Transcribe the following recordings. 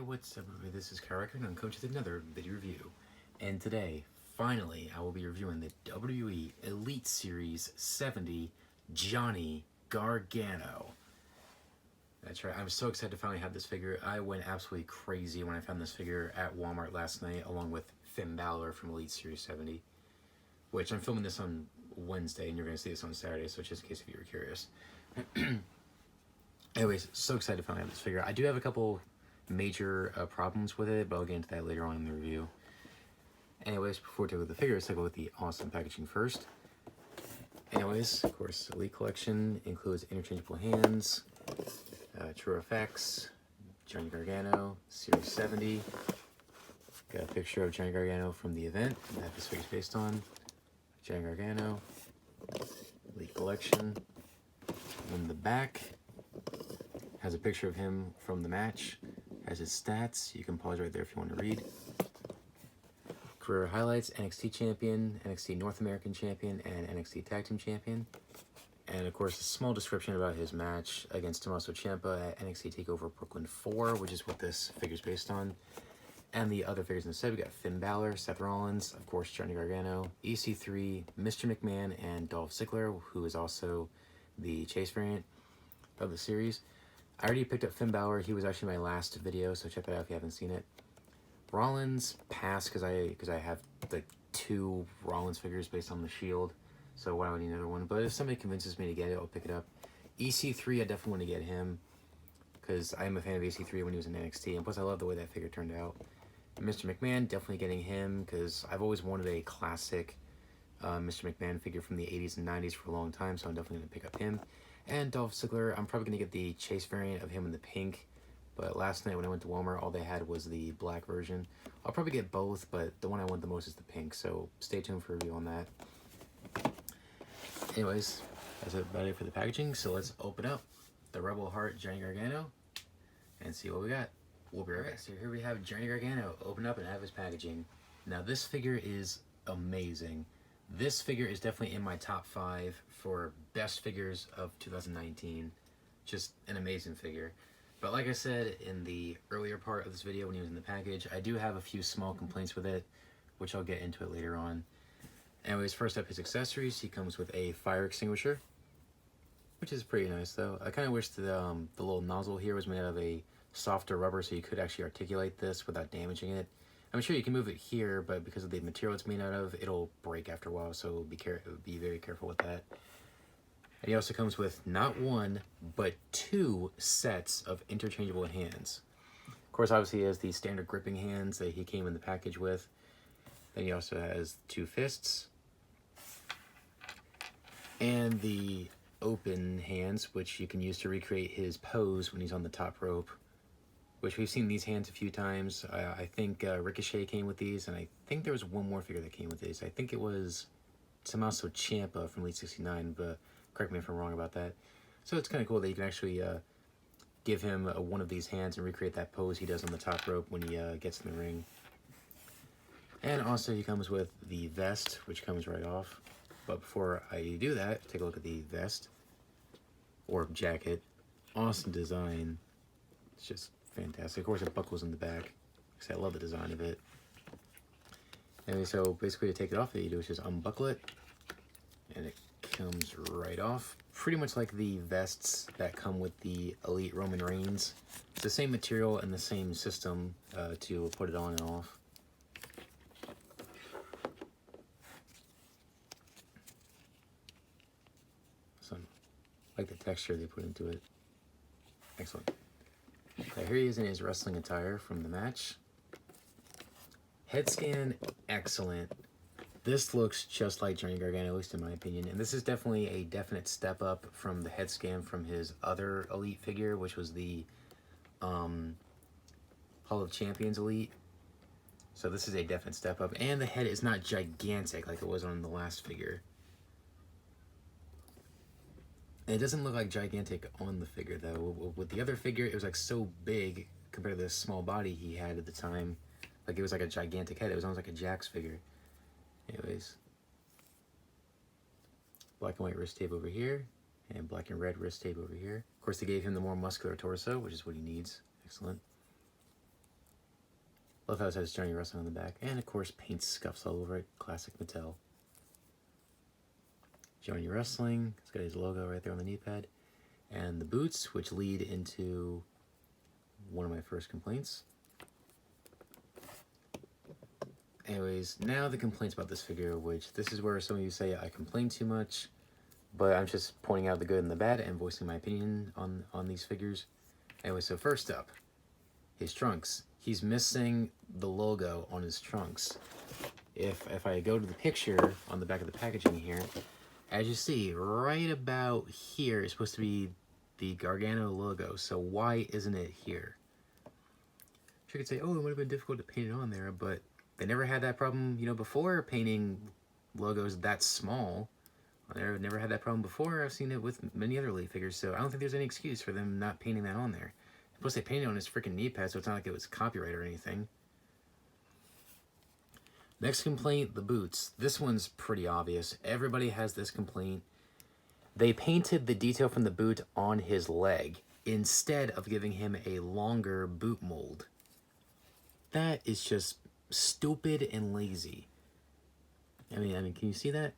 What's up everybody, this is Karaka and I'm coming with another video review. And today, finally, I will be reviewing the WWE Elite Series 70 Johnny Gargano. That's right, I'm so excited to finally have this figure. I went absolutely crazy when I found this figure at Walmart last night, along with Finn Balor from Elite Series 70. Which I'm filming this on Wednesday and you're going to see this on Saturday, so just in case if you were curious. Anyways, so excited to finally have this figure. I do have a couple major problems with it, but I'll get into that later on in the review. Anyways, before we take a look at the figure, let's take a look at the awesome packaging first. Anyways, of course, Elite Collection includes interchangeable hands, True Effects, Johnny Gargano, Series 70. Got a picture of Johnny Gargano from the event that this figure's based on. Johnny Gargano, Elite Collection. In the back, has a picture of him from the match, has his stats. You can pause right there if you want to read. Career highlights: NXT Champion, NXT North American Champion, and NXT Tag Team Champion. And of course, a small description about his match against Tommaso Ciampa at NXT TakeOver Brooklyn 4, which is what this figure's based on. And the other figures instead, we got Finn Balor, Seth Rollins, of course Johnny Gargano, EC3, Mr. McMahon, and Dolph Ziggler, who is also the Chase variant of the series. I already picked up Finn Balor. He was actually my last video, so check that out if you haven't seen it. Rollins passed because I have the 2 Rollins figures based on the Shield, so why would I need another one? But if somebody convinces me to get it, I'll pick it up. EC3, I definitely want to get him because I am a fan of EC3 when he was in NXT, and plus I love the way that figure turned out. And Mr. McMahon, definitely getting him because I've always wanted a classic Mr. McMahon figure from the 80s and 90s for a long time, so I'm definitely going to pick up him. And Dolph Ziggler, I'm probably going to get the Chase variant of him in the pink, but last night when I went to Walmart, all they had was the black version. I'll probably get both, but the one I want the most is the pink, so stay tuned for a review on that. Anyways, that's about it for the packaging, so let's open up the Rebel Heart Johnny Gargano and see what we got. We'll be right back. So here we have Johnny Gargano open up and have his packaging. Now this figure is amazing. This figure is definitely in my top 5 for best figures of 2019. Just an amazing figure. But like I said in the earlier part of this video when he was in the package, I do have a few small complaints with it, which I'll get into it later on. Anyways, first up, his accessories. He comes with a fire extinguisher, which is pretty nice though. I kind of wish the little nozzle here was made out of a softer rubber so you could actually articulate this without damaging it. I'm sure you can move it here, but because of the material it's made out of, it'll break after a while, so be very careful with that. And he also comes with not 1, but 2 sets of interchangeable hands. Of course, obviously he has the standard gripping hands that he came in the package with. Then he also has 2 fists. And the open hands, which you can use to recreate his pose when he's on the top rope. Which we've seen these hands a few times. I think Ricochet came with these, and I think there was one more figure that came with these. I think it was Tommaso Ciampa from Elite 69, but correct me if I'm wrong about that. So it's kind of cool that you can actually give him one of these hands and recreate that pose he does on the top rope when he gets in the ring. And also he comes with the vest, which comes right off. But before I do that, take a look at the vest, or jacket. Awesome design. It's just fantastic. Of course, it buckles in the back. I love the design of it. Anyway, so basically to take it off, what you do is just unbuckle it, and it comes right off. Pretty much like the vests that come with the Elite Roman Reigns. It's the same material and the same system to put it on and off. So, I like the texture they put into it. Excellent. Okay, here he is in his wrestling attire from the match. Head scan, excellent. This looks just like Johnny Gargano, at least in my opinion. And this is definitely a definite step up from the head scan from his other Elite figure, which was the Hall of Champions Elite. So this is a definite step up. And the head is not gigantic like it was on the last figure. And it doesn't look like gigantic on the figure though. With the other figure, it was like so big compared to the small body he had at the time. Like it was like a gigantic head. It was almost like a Jax figure. Anyways. Black and white wrist tape over here. And black and red wrist tape over here. Of course, they gave him the more muscular torso, which is what he needs. Excellent. Love how it says Johnny Wrestling on the back. And of course, paint scuffs all over it. Classic Mattel. Johnny Wrestling. It's got his logo right there on the knee pad. And the boots, which lead into one of my first complaints. Anyways, now the complaints about this figure, which this is where some of you say I complain too much, but I'm just pointing out the good and the bad and voicing my opinion on these figures. Anyway, so first up, his trunks. He's missing the logo on his trunks. If I go to the picture on the back of the packaging here, as you see, right about here is supposed to be the Gargano logo, so why isn't it here? You could say, oh, it would have been difficult to paint it on there, but they never had that problem, you know, before painting logos that small. They've never had that problem before. I've seen it with many other Elite figures, so I don't think there's any excuse for them not painting that on there. Plus, they painted on his freaking knee pad, so it's not like it was copyright or anything. Next complaint, the boots. This one's pretty obvious. Everybody has this complaint. They painted the detail from the boot on his leg instead of giving him a longer boot mold. That is just stupid and lazy. I mean, can you see that?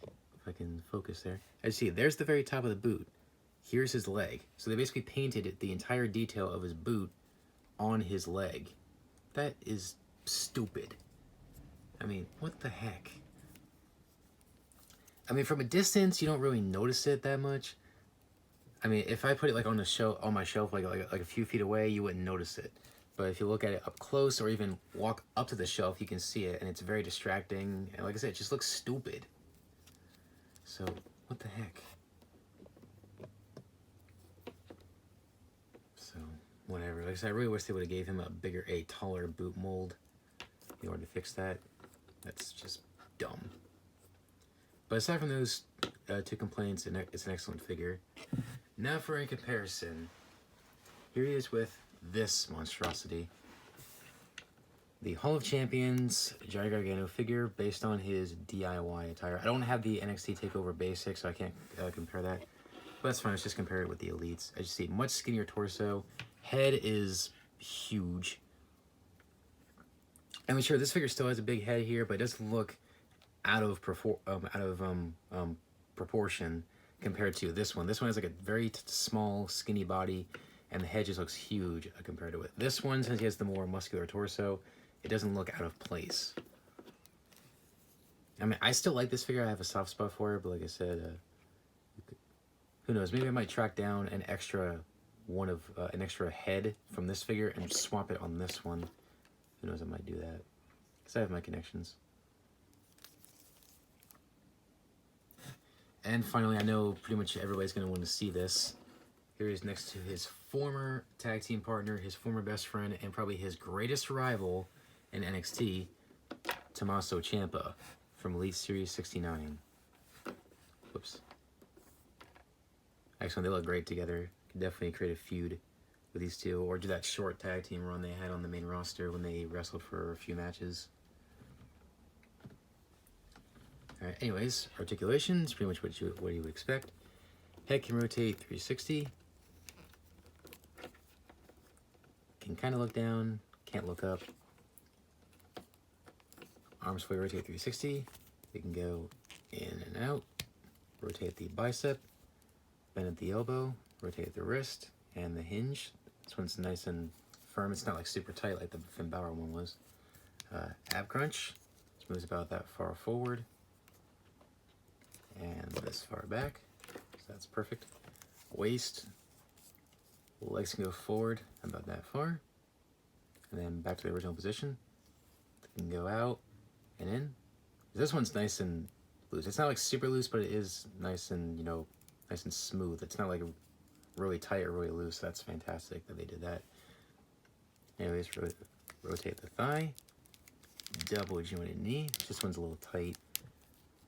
If I can focus there. As you see, there's the very top of the boot. Here's his leg. So they basically painted the entire detail of his boot on his leg. That is stupid. I mean, what the heck? I mean, from a distance, you don't really notice it that much. I mean, if I put it like on the shelf, on my shelf, like a few feet away, you wouldn't notice it. But if you look at it up close or even walk up to the shelf, you can see it, and it's very distracting. And like I said, it just looks stupid. So, what the heck? So, whatever. Like I said, I really wish they would have gave him a taller boot mold in order to fix that. That's just dumb. But aside from those two complaints, it's an excellent figure. Now for a comparison. Here he is with this monstrosity. The Hall of Champions Johnny Gargano figure based on his DIY attire. I don't have the NXT TakeOver basic, so I can't compare that. But that's fine, let's just compare it with the Elites. As you see, much skinnier torso. Head is huge. I mean, sure, this figure still has a big head here, but it doesn't look out of proportion compared to this one. This one has like a very small, skinny body, and the head just looks huge compared to it. This one, since he has the more muscular torso, it doesn't look out of place. I mean, I still like this figure. I have a soft spot for it, but like I said, who knows? Maybe I might track down an extra head from this figure and swap it on this one. Who knows? I might do that because I have my connections. And finally, I know pretty much everybody's going to want to see this. Here he is next to his former tag team partner, his former best friend, and probably his greatest rival in NXT, Tommaso Ciampa from Elite Series 69. Whoops. Actually, they look great together. Could definitely create a feud with these two, or do that short tag team run they had on the main roster when they wrestled for a few matches. Alright, anyways, articulation is pretty much what you would expect. Head can rotate 360. Can kind of look down, can't look up. Arms fully rotate 360. They can go in and out. Rotate the bicep, bend at the elbow, rotate the wrist, and the hinge. This one's nice and firm. It's not like super tight like the Finn Balor one was. Ab crunch. This moves about that far forward. And this far back. So that's perfect. Waist. Legs can go forward about that far. And then back to the original position. They can go out and in. This one's nice and loose. It's not like super loose, but it is nice and, you know, nice and smooth. It's not like really tight or really loose. That's fantastic that they did that. Anyways, rotate the thigh. Double jointed knee. This one's a little tight.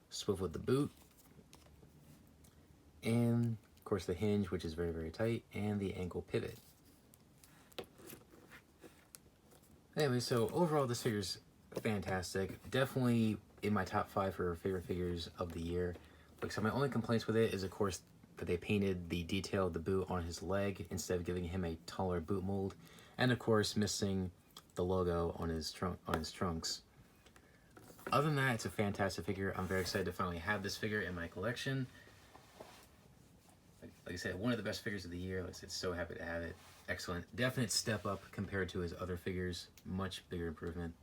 Swivel the boot. And, of course, the hinge, which is very, very tight. And the ankle pivot. Anyway, so overall, this figure's fantastic. Definitely in my top 5 for favorite figures of the year. Like, so my only complaints with it is, of course, that they painted the detail of the boot on his leg instead of giving him a taller boot mold. And, of course, missing the logo on his trunks. Other than that, it's a fantastic figure. I'm very excited to finally have this figure in my collection. Like I said, one of the best figures of the year. Like I said, so happy to have it. Excellent. Definite step up compared to his other figures. Much bigger improvement.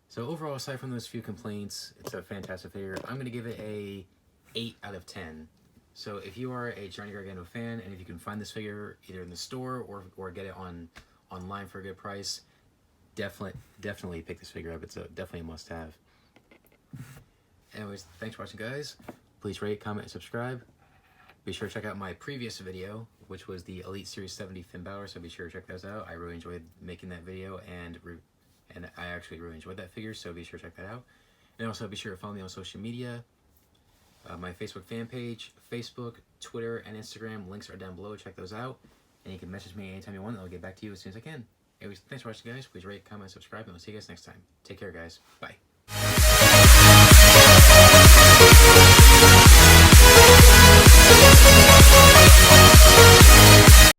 So overall, aside from those few complaints, it's a fantastic figure. I'm going to give it a 8 out of 10. So if you are a Johnny Gargano fan, and if you can find this figure either in the store or get it online for a good price, definitely pick this figure up. It's definitely a must-have. Anyways, thanks for watching, guys. Please rate, comment, and subscribe. Be sure to check out my previous video, which was the Elite Series 70 Finn Balor, so be sure to check those out. I really enjoyed making that video, and I actually really enjoyed that figure, so be sure to check that out. And also be sure to follow me on social media. My Facebook fan page, Facebook, Twitter, and Instagram. Links are down below. Check those out. And you can message me anytime you want, and I'll get back to you as soon as I can. Anyways, thanks for watching, guys. Please rate, comment, subscribe, and I'll see you guys next time. Take care, guys. Bye.